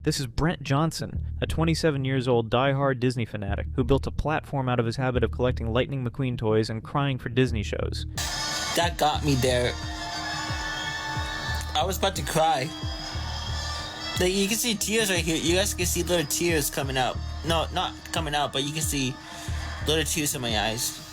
This is Brent Johnson, a 27 years old die-hard Disney fanatic who built a platform out of his habit of collecting Lightning McQueen toys and crying for Disney shows. That got me there. I was about to cry. Like, you can see tears right here. You guys can see little tears coming out. No, not coming out, but you can see little tears in my eyes.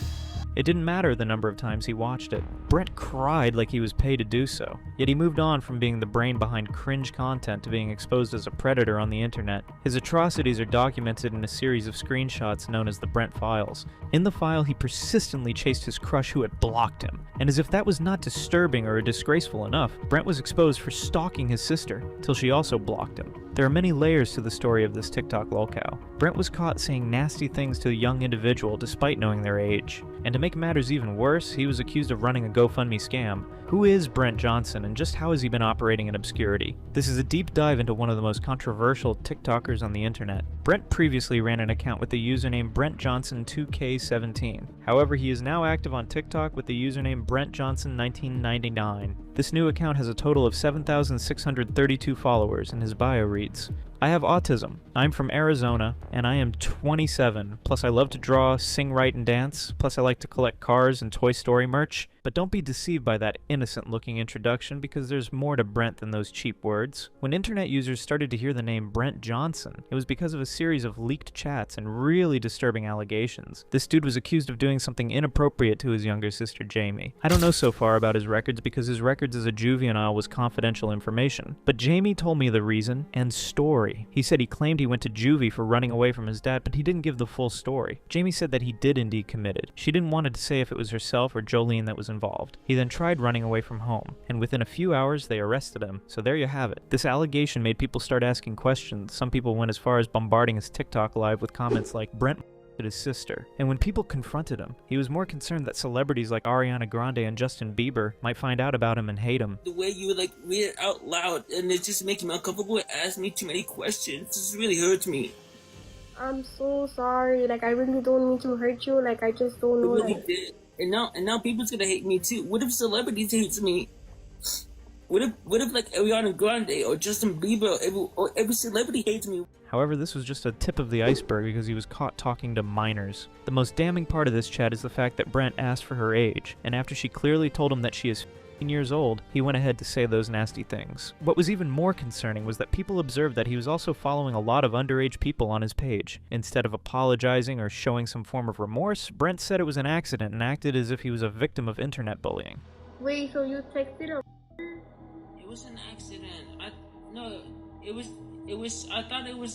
It didn't matter the number of times he watched it. Brent cried like he was paid to do so. Yet he moved on from being the brain behind cringe content to being exposed as a predator on the internet. His atrocities are documented in a series of screenshots known as the Brent Files. In the file, he persistently chased his crush who had blocked him. And as if that was not disturbing or disgraceful enough, Brent was exposed for stalking his sister, till she also blocked him. There are many layers to the story of this TikTok lolcow. Brent was caught saying nasty things to a young individual despite knowing their age. And to make matters even worse, he was accused of running a GoFundMe scam. Who is Brent Johnson, and just how has he been operating in obscurity? This is a deep dive into one of the most controversial TikTokers on the internet. Brent previously ran an account with the username BrentJohnson2K17. However, he is now active on TikTok with the username BrentJohnson1999. This new account has a total of 7,632 followers, and his bio reads, I have autism. I'm from Arizona, and I am 27. Plus I love to draw, sing, write, and dance. Plus I like to collect cars and Toy Story merch. But don't be deceived by that innocent-looking introduction, because there's more to Brent than those cheap words. When internet users started to hear the name Brent Johnson, it was because of a series of leaked chats and really disturbing allegations. This dude was accused of doing something inappropriate to his younger sister Jamie. I don't know so far about his records because his records as a juvenile was confidential information. But Jamie told me the reason and story. He said he claimed he went to juvie for running away from his dad, but he didn't give the full story. Jamie said that he did indeed commit it. She didn't want to say if it was herself or Jolene that was involved. He then tried running away from home, and within a few hours they arrested him. So there you have it. This allegation made people start asking questions. Some people went as far as bombarding his TikTok live with comments like, Brent his sister. And when people confronted him, he was more concerned that celebrities like Ariana Grande and Justin Bieber might find out about him and hate him. The way you read it out loud, and it just makes me uncomfortable, it asks me too many questions. This really hurts me. I'm so sorry. I really don't mean to hurt you. I just don't know. It really did. And now people's gonna hate me too. What if celebrities hates me? What if Ariana Grande or Justin Bieber or every celebrity hates me? However, this was just a tip of the iceberg because he was caught talking to minors. The most damning part of this chat is the fact that Brent asked for her age, and after she clearly told him that she is 15 years old, he went ahead to say those nasty things. What was even more concerning was that people observed that he was also following a lot of underage people on his page. Instead of apologizing or showing some form of remorse, Brent said it was an accident and acted as if he was a victim of internet bullying. Wait, so you texted him? It was an accident.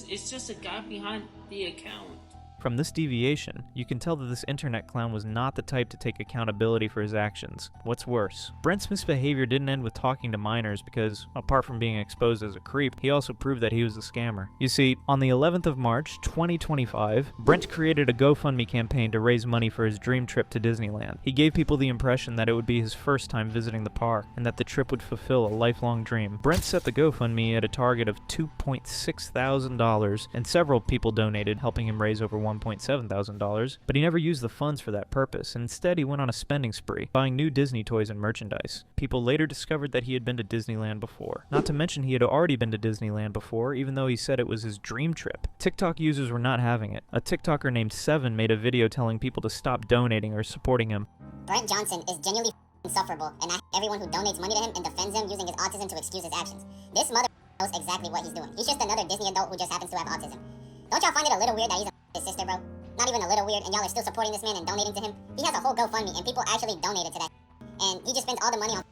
It's just a guy behind the account. From this deviation, you can tell that this internet clown was not the type to take accountability for his actions. What's worse, Brent's misbehavior didn't end with talking to minors because, apart from being exposed as a creep, he also proved that he was a scammer. You see, on the 11th of March, 2025, Brent created a GoFundMe campaign to raise money for his dream trip to Disneyland. He gave people the impression that it would be his first time visiting the park, and that the trip would fulfill a lifelong dream. Brent set the GoFundMe at a target of $2.6 thousand, and several people donated, helping him raise over $1.7 thousand, but he never used the funds for that purpose, and instead he went on a spending spree, buying new Disney toys and merchandise. People later discovered that he had been to Disneyland before. Not to mention he had already been to Disneyland before, even though he said it was his dream trip. TikTok users were not having it. A TikToker named Seven made a video telling people to stop donating or supporting him. Brent Johnson is genuinely insufferable, and not everyone who donates money to him and defends him using his autism to excuse his actions. This mother knows exactly what he's doing. He's just another Disney adult who just happens to have autism. Don't y'all find it a little weird that he's his sister, bro? Not even a little weird, and y'all are still supporting this man and donating to him? He has a whole GoFundMe, and people actually donated to that. And he just spends all the money on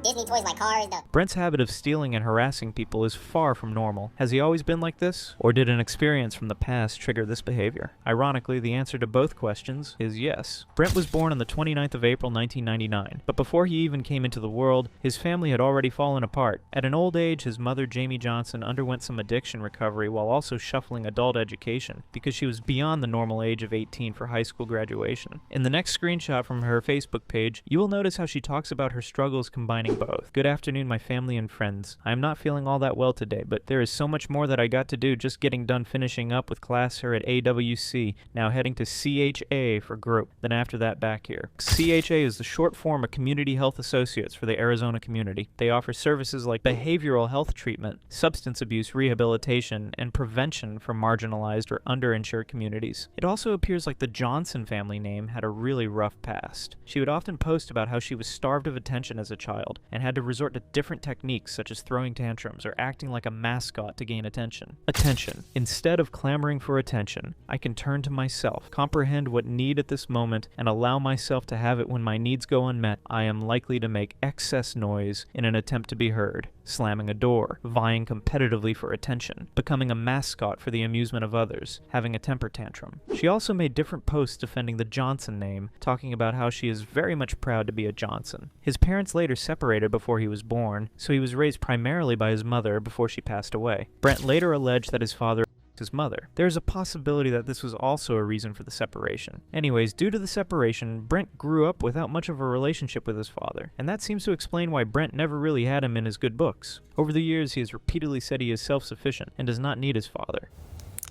Disney toys like cars, Brent's habit of stealing and harassing people is far from normal. Has he always been like this? Or did an experience from the past trigger this behavior? Ironically, the answer to both questions is yes. Brent was born on the 29th of April 1999, but before he even came into the world, his family had already fallen apart. At an old age, his mother, Jamie Johnson, underwent some addiction recovery while also shuffling adult education because she was beyond the normal age of 18 for high school graduation. In the next screenshot from her Facebook page, you will notice how she talks about her struggles combining both. Good afternoon, my family and friends. I am not feeling all that well today, but there is so much more that I got to do just getting done finishing up with class here at AWC, now heading to CHA for group, then after that back here. CHA is the short form of Community Health Associates for the Arizona community. They offer services like behavioral health treatment, substance abuse rehabilitation, and prevention for marginalized or underinsured communities. It also appears like the Johnson family name had a really rough past. She would often post about how she was starved of attention as a child and had to resort to different techniques such as throwing tantrums or acting like a mascot to gain attention. Attention. Instead of clamoring for attention, I can turn to myself, comprehend what need at this moment, and allow myself to have it when my needs go unmet. I am likely to make excess noise in an attempt to be heard, slamming a door, vying competitively for attention, becoming a mascot for the amusement of others, having a temper tantrum. She also made different posts defending the Johnson name, talking about how she is very much proud to be a Johnson. His parents later separated before he was born, so he was raised primarily by his mother before she passed away. Brent later alleged that his father his mother. There is a possibility that this was also a reason for the separation. Anyways, due to the separation, Brent grew up without much of a relationship with his father, and that seems to explain why Brent never really had him in his good books. Over the years, he has repeatedly said he is self-sufficient and does not need his father.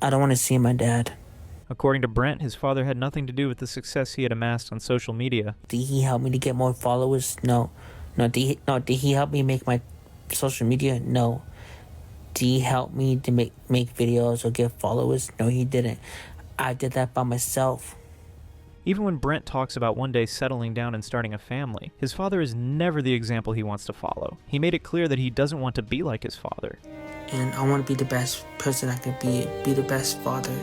I don't want to see my dad. According to Brent, his father had nothing to do with the success he had amassed on social media. Did he help me to get more followers? No. Did he help me make my social media? No. Did he help me to make videos or get followers? No, he didn't. I did that by myself. Even when Brent talks about one day settling down and starting a family, his father is never the example he wants to follow. He made it clear that he doesn't want to be like his father. And I want to be the best person I can be the best father,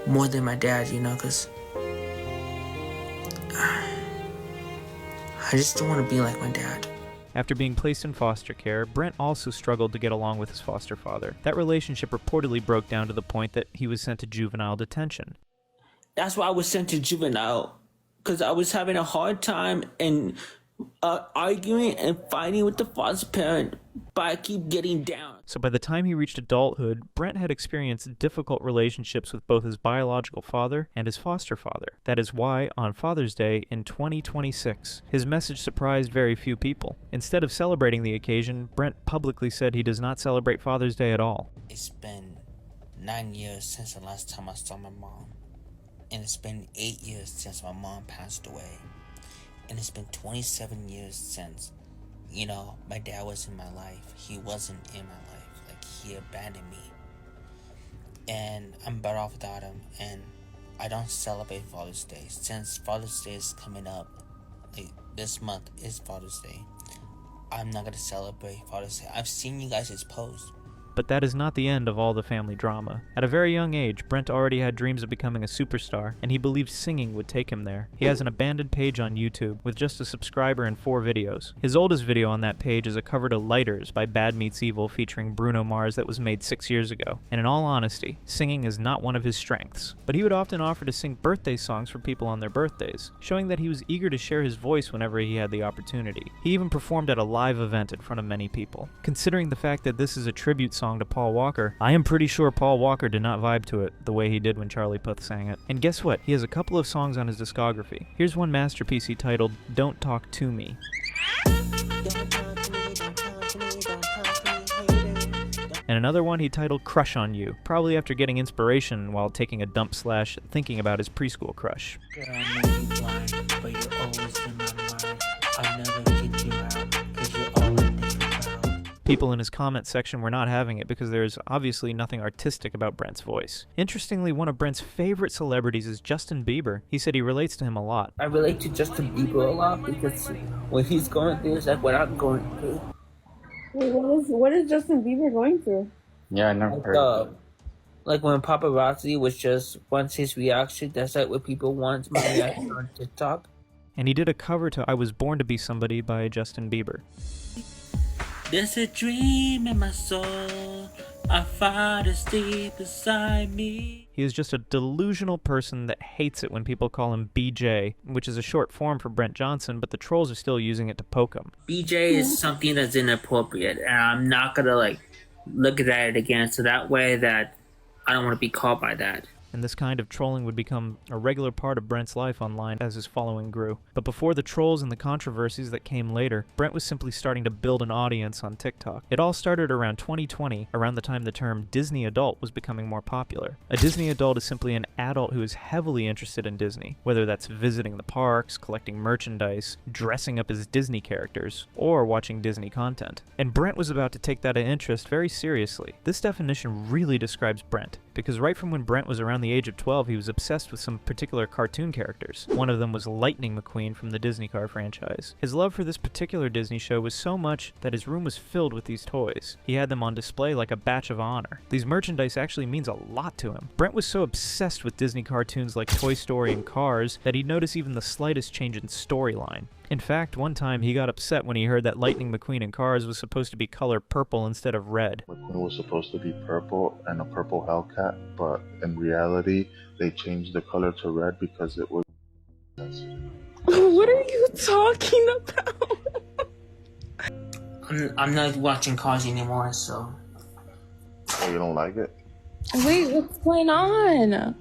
more than my dad, because I just don't want to be like my dad. After being placed in foster care, Brent also struggled to get along with his foster father. That relationship reportedly broke down to the point that he was sent to juvenile detention. That's why I was sent to juvenile, because I was having a hard time and arguing and fighting with the foster parent, but I keep getting down. So by the time he reached adulthood, Brent had experienced difficult relationships with both his biological father and his foster father. That is why, on Father's Day in 2026, his message surprised very few people. Instead of celebrating the occasion, Brent publicly said he does not celebrate Father's Day at all. It's been 9 years since the last time I saw my mom. And it's been 8 years since my mom passed away. And it's been 27 years since, my dad was in my life. He wasn't in my life. Like, he abandoned me. And I'm better off without him. And I don't celebrate Father's Day. Since Father's Day is coming up, this month is Father's Day, I'm not going to celebrate Father's Day. I've seen you guys' posts. But that is not the end of all the family drama. At a very young age, Brent already had dreams of becoming a superstar, and he believed singing would take him there. He has an abandoned page on YouTube with just a subscriber and 4 videos. His oldest video on that page is a cover to Lighters by Bad Meets Evil featuring Bruno Mars that was made 6 years ago. And in all honesty, singing is not one of his strengths. But he would often offer to sing birthday songs for people on their birthdays, showing that he was eager to share his voice whenever he had the opportunity. He even performed at a live event in front of many people. Considering the fact that this is a tribute song to Paul Walker, I am pretty sure Paul Walker did not vibe to it the way he did when Charlie Puth sang it. And guess what? He has a couple of songs on his discography. Here's one masterpiece he titled Don't Talk To Me. And another one he titled Crush on You, probably after getting inspiration while taking a dump / thinking about his preschool crush. Girl, I know you blind, but you're always in my mind. I'll never get you out, 'cause you're all I think about. People in his comment section were not having it because there is obviously nothing artistic about Brent's voice. Interestingly, one of Brent's favorite celebrities is Justin Bieber. He said he relates to him a lot. I relate to Justin Bieber a lot because when he's going through, it's like what I'm going through. Wait, what is Justin Bieber going through? Yeah, I never heard. Like when paparazzi was just wants his reaction. That's like what people want my reaction on TikTok. And he did a cover to I Was Born to Be Somebody by Justin Bieber. There's a dream in my soul, I find it deep inside me. He is just a delusional person that hates it when people call him BJ, which is a short form for Brent Johnson, but the trolls are still using it to poke him. BJ is something that's inappropriate, and I'm not gonna look at it again, so that way that I don't want to be called by that. and this kind of trolling would become a regular part of Brent's life online as his following grew. But before the trolls and the controversies that came later, Brent was simply starting to build an audience on TikTok. It all started around 2020, around the time the term Disney adult was becoming more popular. A Disney adult is simply an adult who is heavily interested in Disney, whether that's visiting the parks, collecting merchandise, dressing up as Disney characters, or watching Disney content. And Brent was about to take that interest very seriously. This definition really describes Brent, because right from when Brent was around the age of 12, he was obsessed with some particular cartoon characters. One of them was Lightning McQueen from the Disney car franchise. His love for this particular Disney show was so much that his room was filled with these toys. He had them on display like a badge of honor. These merchandise actually means a lot to him. Brent was so obsessed with Disney cartoons like Toy Story and Cars that he'd notice even the slightest change in storyline. In fact, one time he got upset when he heard that Lightning McQueen in Cars was supposed to be color purple instead of red. McQueen was supposed to be purple and a purple Hellcat, but in reality, they changed the color to red because it was sensitive. What are you talking about? I'm not watching Cars anymore, so. Oh, you don't like it? Wait, what's going on? I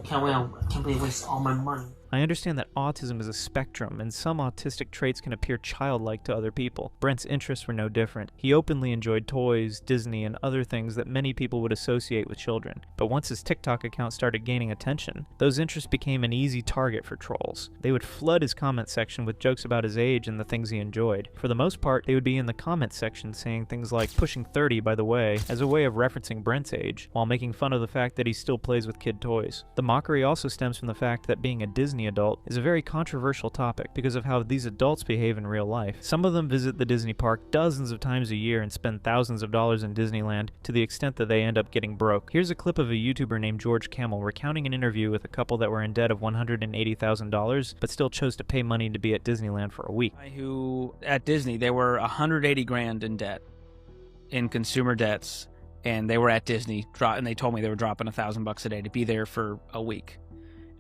can't believe I waste all my money. I understand that autism is a spectrum, and some autistic traits can appear childlike to other people. Brent's interests were no different. He openly enjoyed toys, Disney, and other things that many people would associate with children. But once his TikTok account started gaining attention, those interests became an easy target for trolls. They would flood his comment section with jokes about his age and the things he enjoyed. For the most part, they would be in the comment section saying things like "pushing 30 by the way," as a way of referencing Brent's age, while making fun of the fact that he still plays with kid toys. The mockery also stems from the fact that being a Disney adult is a very controversial topic because of how these adults behave in real life. Some of them visit the Disney park dozens of times a year and spend thousands of dollars in Disneyland to the extent that they end up getting broke. Here's a clip of a YouTuber named George Camel recounting an interview with a couple that were in debt of $180,000 but still chose to pay money to be at Disneyland for a week. Who at Disney, they were 180 grand in debt, in consumer debts, and they were at Disney, and they told me they were dropping $1,000 a day to be there for a week.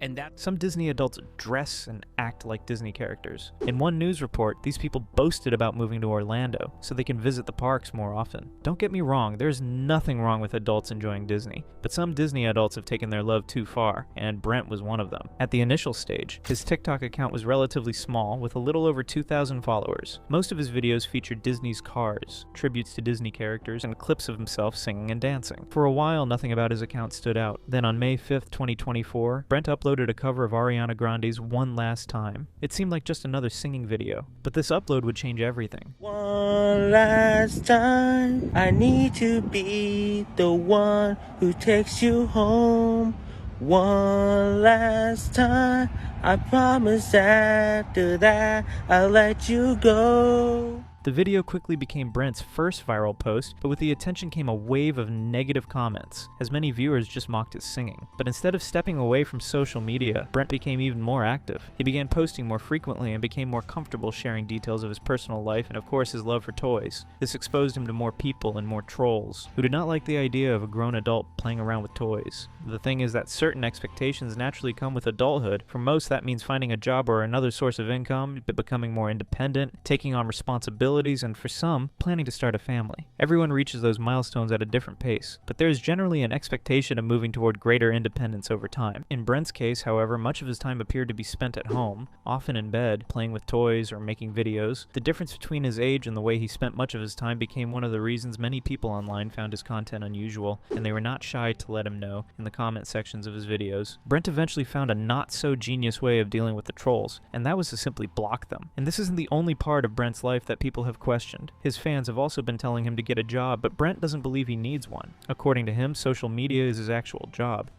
And that some Disney adults dress and act like Disney characters. In one news report, these people boasted about moving to Orlando so they can visit the parks more often. Don't get me wrong, there's nothing wrong with adults enjoying Disney, but some Disney adults have taken their love too far, and Brent was one of them. At the initial stage, his TikTok account was relatively small with a little over 2,000 followers. Most of his videos featured Disney's cars, tributes to Disney characters, and clips of himself singing and dancing. For a while, nothing about his account stood out. Then on May 5th, 2024, Brent uploaded a cover of Ariana Grande's One Last Time. It seemed like just another singing video, but this upload would change everything. One last time, I need to be the one who takes you home. One last time, I promise after that I'll let you go. The video quickly became Brent's first viral post, but with the attention came a wave of negative comments, as many viewers just mocked his singing. But instead of stepping away from social media, Brent became even more active. He began posting more frequently and became more comfortable sharing details of his personal life and of course his love for toys. This exposed him to more people and more trolls, who did not like the idea of a grown adult playing around with toys. The thing is that certain expectations naturally come with adulthood. For most, that means finding a job or another source of income, becoming more independent, taking on responsibilities, and for some, planning to start a family. Everyone reaches those milestones at a different pace, but there is generally an expectation of moving toward greater independence over time. In Brent's case, however, much of his time appeared to be spent at home, often in bed, playing with toys or making videos. The difference between his age and the way he spent much of his time became one of the reasons many people online found his content unusual, and they were not shy to let him know in the comment sections of his videos. Brent eventually found a not-so-genius way of dealing with the trolls, and that was to simply block them. And this isn't the only part of Brent's life that people have questioned. His fans have also been telling him to get a job, but Brent doesn't believe he needs one. According to him, social media is his actual job.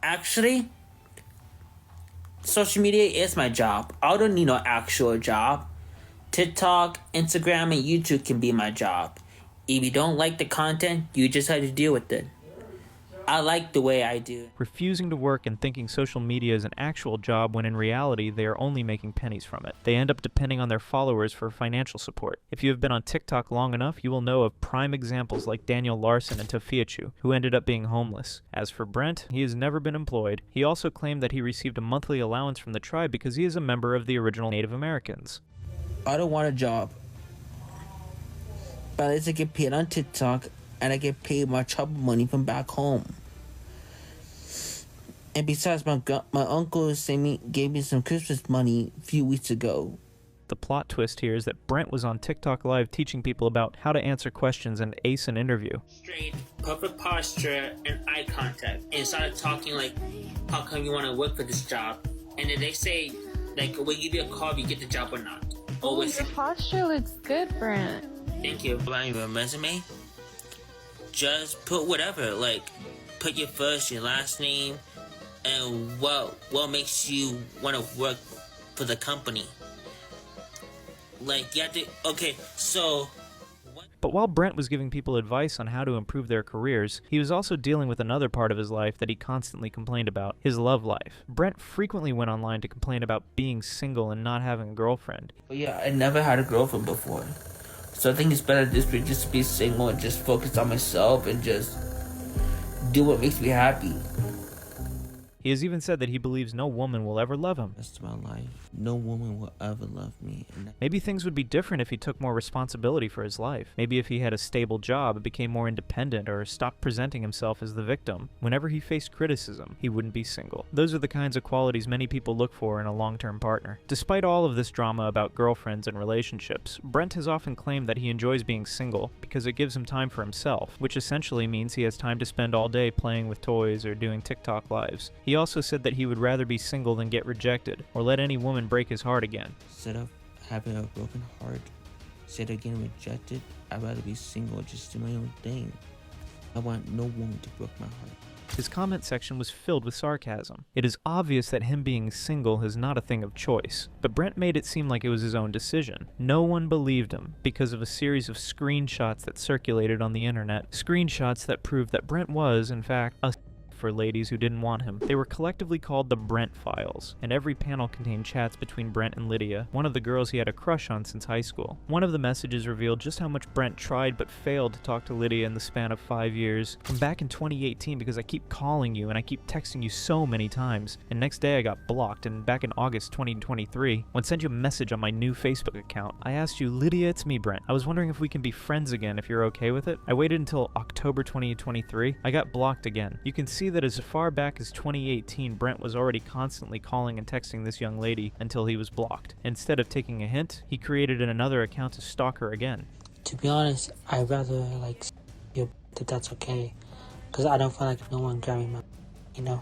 Actually, social media is my job. I don't need no actual job. TikTok, Instagram, and YouTube can be my job. If you don't like the content, you just have to deal with it. I like the way I do. Refusing to work and thinking social media is an actual job when in reality they are only making pennies from it. They end up depending on their followers for financial support. If you have been on TikTok long enough, you will know of prime examples like Daniel Larson and Tofiachu, who ended up being homeless. As for Brent, he has never been employed. He also claimed that he received a monthly allowance from the tribe because he is a member of the original Native Americans. I don't want a job, but at least I get paid on TikTok and I get paid my trouble money from back home. And besides, my uncle gave me some Christmas money a few weeks ago. The plot twist here is that Brent was on TikTok Live teaching people about how to answer questions and ace an interview. Straight, perfect posture, and eye contact. And started talking like, how come you want to work for this job? And then they say, like, we'll give you a call if you get the job or not. Oh, your posture looks good, Brent. Thank you. About your resume, just put whatever, like, put your first, your last name, and what makes you want to work for the company. Like, you have to, okay, so... But while Brent was giving people advice on how to improve their careers, he was also dealing with another part of his life that he constantly complained about, his love life. Brent frequently went online to complain about being single and not having a girlfriend. But yeah, I never had a girlfriend before. So I think it's better just to be single and just focus on myself and just do what makes me happy. He has even said that he believes no woman will ever love him. Rest of my life, no woman will ever love me. Maybe things would be different if he took more responsibility for his life. Maybe if he had a stable job and became more independent or stopped presenting himself as the victim. Whenever he faced criticism, he wouldn't be single. Those are the kinds of qualities many people look for in a long-term partner. Despite all of this drama about girlfriends and relationships, Brent has often claimed that he enjoys being single because it gives him time for himself, which essentially means he has time to spend all day playing with toys or doing TikTok lives. He also said that he would rather be single than get rejected, or let any woman break his heart again. Instead of having a broken heart, instead of getting rejected, I'd rather be single, just do my own thing. I want no woman to break my heart. His comment section was filled with sarcasm. It is obvious that him being single is not a thing of choice, but Brent made it seem like it was his own decision. No one believed him because of a series of screenshots that circulated on the internet, screenshots that proved that Brent was, in fact, a for ladies who didn't want him. They were collectively called the Brent Files, and every panel contained chats between Brent and Lydia, one of the girls he had a crush on since high school. One of the messages revealed just how much Brent tried but failed to talk to Lydia in the span of 5 years. I'm back in 2018 because I keep calling you and I keep texting you so many times, and next day I got blocked, and back in August 2023, when I sent you a message on my new Facebook account, I asked you, Lydia, it's me, Brent. I was wondering if we can be friends again if you're okay with it. I waited until October 2023. I got blocked again. You can see that as far back as 2018, Brent was already constantly calling and texting this young lady until he was blocked. Instead of taking a hint, he created another account to stalk her again. To be honest, I'd rather like you that that's okay, because I don't feel like no one grabbing my, you know.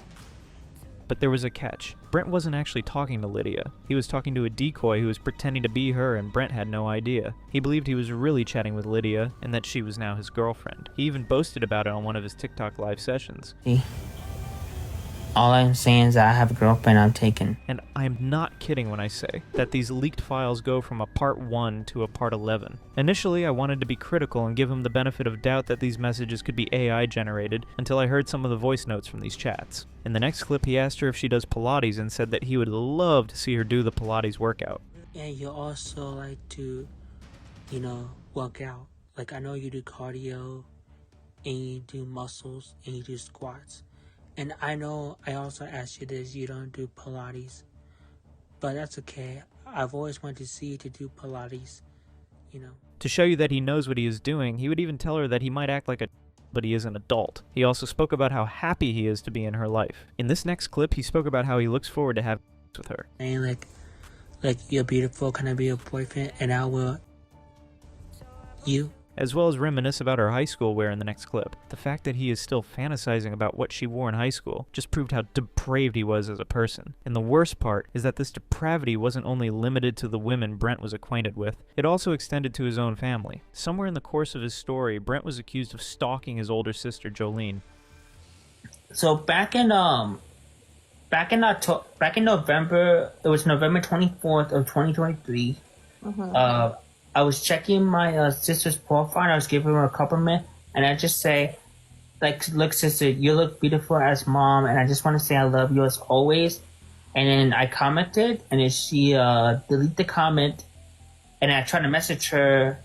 But there was a catch. Brent wasn't actually talking to Lydia. He was talking to a decoy who was pretending to be her, and Brent had no idea. He believed he was really chatting with Lydia and that she was now his girlfriend. He even boasted about it on one of his TikTok live sessions. See? All I'm saying is that I have a girlfriend I'm taking. And I'm not kidding when I say that these leaked files go from a part 1 to a part 11. Initially, I wanted to be critical and give him the benefit of doubt that these messages could be AI generated until I heard some of the voice notes from these chats. In the next clip, he asked her if she does Pilates and said that he would love to see her do the Pilates workout. And you also like to, you know, work out. Like I know you do cardio and you do muscles and you do squats. And I know I also asked you this, you don't do Pilates, but that's okay. I've always wanted to see you to do Pilates, you know. To show you that he knows what he is doing, he would even tell her that he might act like a but he is an adult. He also spoke about how happy he is to be in her life. In this next clip, he spoke about how he looks forward to having with her. And like you're beautiful, can I be your boyfriend? And I will you. As well as reminisce about her high school wear in the next clip. The fact that he is still fantasizing about what she wore in high school just proved how depraved he was as a person. And the worst part is that this depravity wasn't only limited to the women Brent was acquainted with, it also extended to his own family. Somewhere in the course of his story, Brent was accused of stalking his older sister, Jolene. So back in November, it was November 24th of 2023. I was checking my sister's profile and I was giving her a compliment, and I just say, like, look, sister, you look beautiful as mom, and I just want to say I love you as always. And then I commented, and then she deleted the comment, and I tried to message her.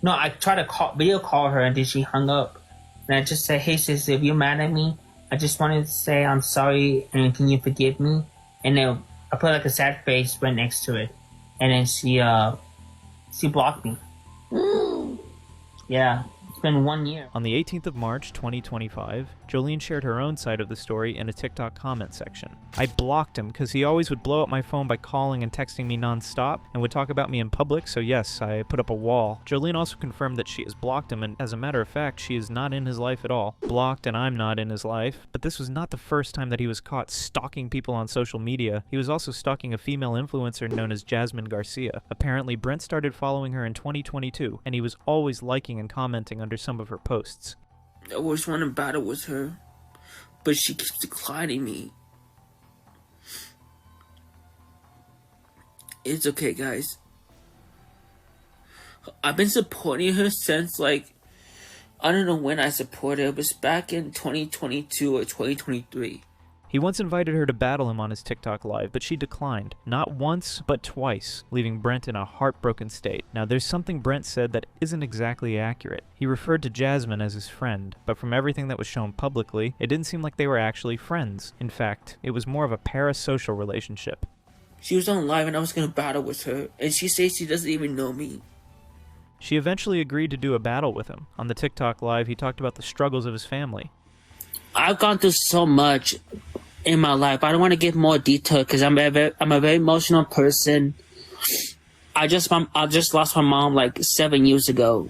No, I tried to video call her, and then she hung up. And I just said, hey, sister, if you're mad at me, I just wanted to say I'm sorry, and can you forgive me? And then I put like a sad face right next to it, and then she blocked me. Yeah. been 1 year. On the 18th of March, 2025, Jolene shared her own side of the story in a TikTok comment section. I blocked him because he always would blow up my phone by calling and texting me non-stop and would talk about me in public, so yes, I put up a wall. Jolene also confirmed that she has blocked him, and as a matter of fact, she is not in his life at all. Blocked and I'm not in his life. But this was not the first time that he was caught stalking people on social media. He was also stalking a female influencer known as Jasmine Garcia. Apparently, Brent started following her in 2022, and he was always liking and commenting under some of her posts. I always want to battle with her, but she keeps declining me. It's okay, guys. I've been supporting her since, I don't know when I supported her. It was back in 2022 or 2023. He once invited her to battle him on his TikTok live, but she declined. Not once, but twice, leaving Brent in a heartbroken state. Now, there's something Brent said that isn't exactly accurate. He referred to Jasmine as his friend, but from everything that was shown publicly, it didn't seem like they were actually friends. In fact, it was more of a parasocial relationship. She was on live and I was going to battle with her, and she says she doesn't even know me. She eventually agreed to do a battle with him. On the TikTok live, he talked about the struggles of his family. I've gone through so much in my life. I don't want to give more detail because I'm a very emotional person. I just lost my mom 7 years ago.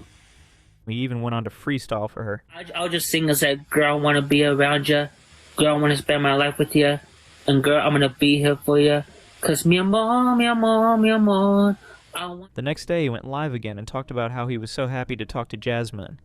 He even went on to freestyle for her. I'll just sing and say, "Girl, I want to be around you. Girl, I want to spend my life with you. And girl, I'm going to be here for you. Cause mi amor, mi amor, mi amor." The next day, he went live again and talked about how he was so happy to talk to Jasmine.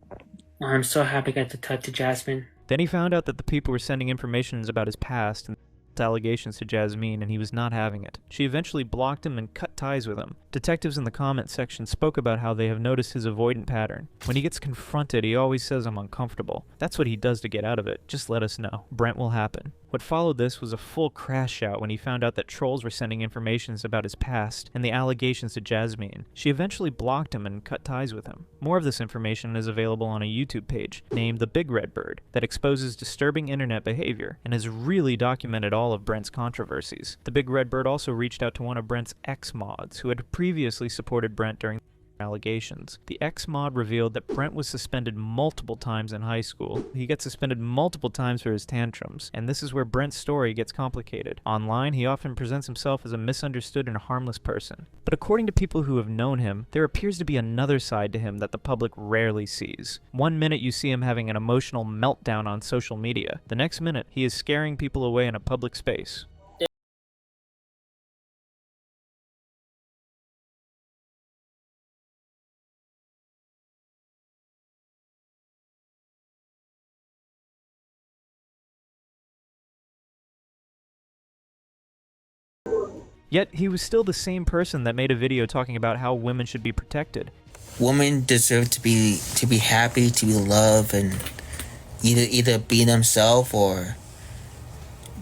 I'm so happy I got to talk to Jasmine. Then he found out that the people were sending information about his past and allegations to Jasmine, and he was not having it. She eventually blocked him and cut ties with him. Detectives in the comment section spoke about how they have noticed his avoidant pattern. When he gets confronted, he always says, "I'm uncomfortable." That's what he does to get out of it. Just let us know. Brent will happen. What followed this was a full crash out when he found out that trolls were sending information about his past and the allegations to Jasmine. She eventually blocked him and cut ties with him. More of this information is available on a YouTube page named The Big Red Bird that exposes disturbing internet behavior and has really documented all of Brent's controversies. The Big Red Bird also reached out to one of Brent's ex-mods who had previously supported Brent during allegations. The ex-mod revealed that Brent was suspended multiple times in high school. He gets suspended multiple times for his tantrums, and this is where Brent's story gets complicated. Online, he often presents himself as a misunderstood and harmless person. But according to people who have known him, there appears to be another side to him that the public rarely sees. One minute you see him having an emotional meltdown on social media. The next minute, he is scaring people away in a public space. Yet, he was still the same person that made a video talking about how women should be protected. Women deserve to be happy, to be loved, and either be themselves or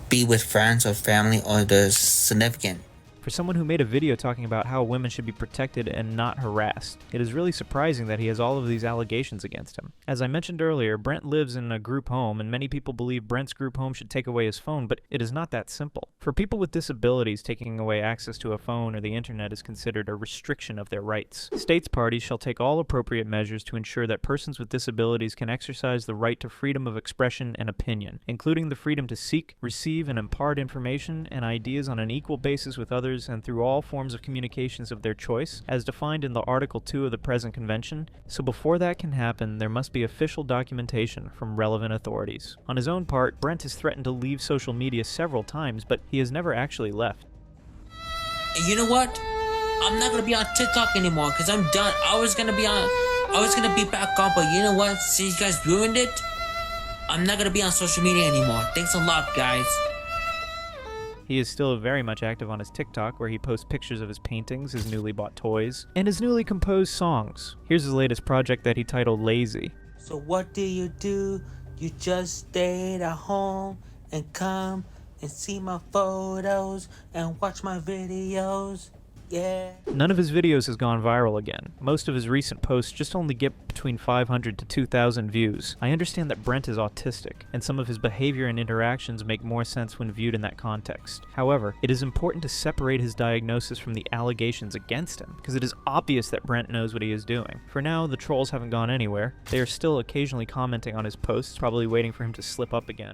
be with friends or family or their significant. For someone who made a video talking about how women should be protected and not harassed, it is really surprising that he has all of these allegations against him. As I mentioned earlier, Brent lives in a group home, and many people believe Brent's group home should take away his phone, but it is not that simple. For people with disabilities, taking away access to a phone or the internet is considered a restriction of their rights. States parties shall take all appropriate measures to ensure that persons with disabilities can exercise the right to freedom of expression and opinion, including the freedom to seek, receive, and impart information and ideas on an equal basis with others and through all forms of communications of their choice, as defined in the Article 2 of the present convention. So before that can happen, there must be official documentation from relevant authorities. On his own part, Brent has threatened to leave social media several times, but he has never actually left. And you know what? I'm not gonna be on TikTok anymore because I'm done. I was gonna be back on, but you know what? Since you guys ruined it, I'm not gonna be on social media anymore. Thanks a lot, guys. He is still very much active on his TikTok, where he posts pictures of his paintings, his newly bought toys, and his newly composed songs. Here's his latest project that he titled Lazy. So what do? You just stayed at home and come and see my photos and watch my videos. Yeah. None of his videos has gone viral again. Most of his recent posts just only get between 500 to 2,000 views. I understand that Brent is autistic, and some of his behavior and interactions make more sense when viewed in that context. However, it is important to separate his diagnosis from the allegations against him, because it is obvious that Brent knows what he is doing. For now, the trolls haven't gone anywhere. They are still occasionally commenting on his posts, probably waiting for him to slip up again.